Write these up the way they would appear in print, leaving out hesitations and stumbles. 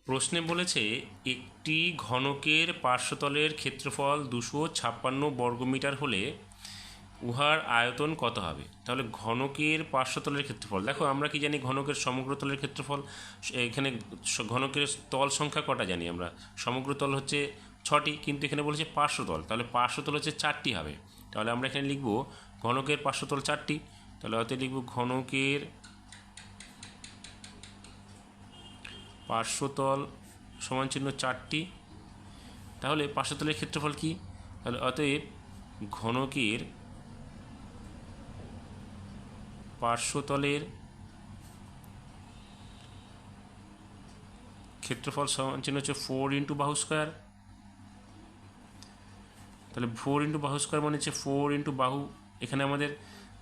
প্রশ্নে বলেছে একটি ঘনকের পার্শ্বতলের ক্ষেত্রফল 256 বর্গমিটার হলে উহার আয়তন কত হবে। তাহলে ঘনকের পার্শ্বতলের ক্ষেত্রফল, দেখো আমরা কি জানি ঘনকের সমগ্র তলের ক্ষেত্রফল। এখানে ঘনকের তল সংখ্যা কটা জানি আমরা, সমগ্র তল হচ্ছে 6টি, কিন্তু এখানে বলেছে পার্শ্বতল, তাহলে পার্শ্বতল হচ্ছে 4টি হবে। তাহলে আমরা এখানে লিখব ঘনকের পার্শ্বতল 4টি, তাহলে হয়তো লিখব ঘনকের পার্শ্বতল সমান চিহ্ন 4টি। তাহলে পার্শ্বতলের ক্ষেত্রফল কি, তাহলে অতএব ঘনকের পার্শ্বতলের ক্ষেত্রফল সমান চিহ্ন হচ্ছে 4 ইন্টু বাহু স্কোয়ার। তাহলে 4 ইন্টু বাহু স্কোয়ার মানে হচ্ছে 4 ইন্টু বাহু, এখানে আমাদের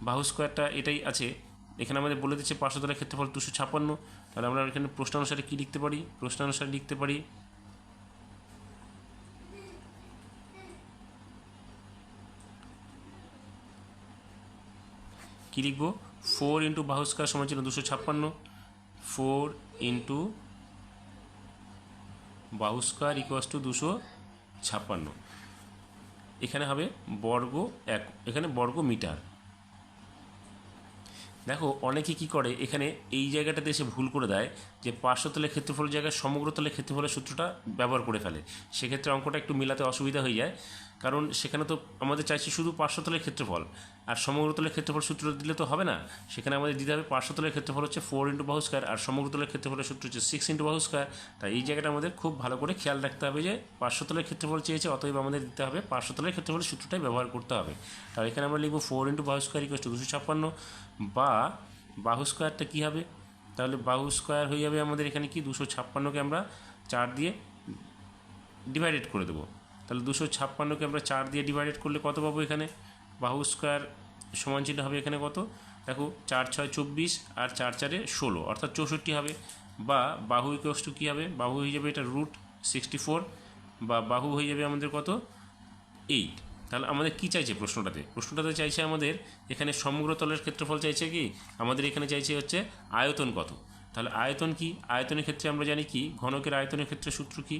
বাহু স্কোয়ারটা এটাই আছে, এখানে আমাদের বলে দিচ্ছে পার্শ্বতলের ক্ষেত্রফল 256। তাহলে আমরা এখানে প্রশ্নানুসারে কী লিখতে পারি, প্রশ্নানুসারে লিখতে পারি কী লিখব, 4 ইন্টু বাহু স্কোয়ার সমান চিহ্ন 256, 4 ইন্টু বাহু স্কোয়ার ইকুয়াস টু 256। এখানে হবে বর্গ এক, এখানে বর্গ মিটার। দেখো অনেকে কী করে এখানে এই জায়গাটাতে এসে ভুল করে দেয় যে পার্শ্বতলের ক্ষেত্রফলের জায়গায় সমগ্র তলের ক্ষেত্রফলের সূত্রটা ব্যবহার করে ফেলে, সেক্ষেত্রে অঙ্কটা একটু মেলাতে অসুবিধা হয়ে যায়, কারণ সেখানে তো আমাদের চাইছি শুধু পার্শ্বতলের ক্ষেত্রফল, আর সমগ্র তলের ক্ষেত্রফল সূত্র দিলে তো হবে না, সেখানে আমাদের দিতে হবে পার্শ্বতলের ক্ষেত্রফল হচ্ছে 4 ইন্টু বাহু স্কোয়ার, আর সমগ্র তলের ক্ষেত্রফলের সূত্র হচ্ছে 6 ইন্টু বাহু স্কোয়ার। তাই এই জায়গাটা আমাদের খুব ভালো করে খেয়াল রাখতে হবে যে পার্শ্বতলের ক্ষেত্রফল চেয়েছে, অতএব আমাদের দিতে হবে পার্শ্বতলের ক্ষেত্রফলের সূত্রটাই ব্যবহার করতে হবে। তাহলে এখানে আমরা লিখব 4 ইন্টু বাহু স্কোয়ার ইকুয়াস টু 256, বা বাহু স্কোয়ারটা কী হবে, তাহলে বাহু স্কোয়ার হয়ে যাবে আমাদের এখানে কি 256কে আমরা 4 দিয়ে ডিভাইডেড করে দেবো। তাহলে 256কে আমরা 4 দিয়ে ডিভাইডেড করলে কত পাবো, এখানে বাহু স্কোয়ার সমান চিহ্ন হবে এখানে কত, দেখো 4 6 24 আর 4 4 16 অর্থাৎ 64 হবে। বা বাহু ইকুয়াস টু কী হবে, বাহু হয়ে যাবে এটা √64, বা বাহু হয়ে যাবে আমাদের কত 8। তাহলে আমাদের কি চাইছে প্রশ্নটাতে চাইছে আমাদের এখানে সমগ্র তলের ক্ষেত্রফল চাইছে কি, আমাদের এখানে চাইছে হচ্ছে আয়তন কত। তাহলে আয়তন কি, আয়তনের ক্ষেত্রে আমরা জানি কি, ঘনকের আয়তনের ক্ষেত্রে সূত্র কি,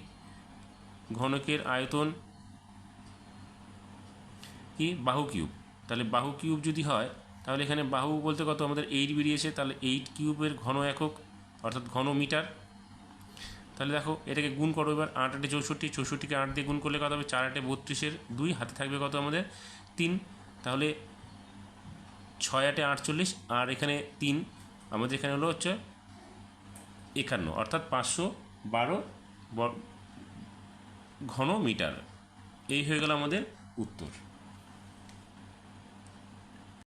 ঘনকের আয়তন কি বাহু কিউব। তাহলে বাহু কিউব যদি হয়, তাহলে এখানে বাহু বলতে কত আমাদের 8 বেরিয়েছে, তাহলে 8 কিউবের ঘন একক অর্থাৎ ঘন মিটার। তাহলে দেখো এটাকে গুণ করো এবার, 8 8 64, 64কে 8 দিয়ে গুণ করলে কত হবে, 4 8 32, 2 হাতে থাকবে কত আমাদের 3, তাহলে 6 8 48 আর এখানে 3, আমাদের এখানে হলো হচ্ছে 51 অর্থাৎ 512 ঘন মিটার। এই হয়ে গেল আমাদের উত্তর।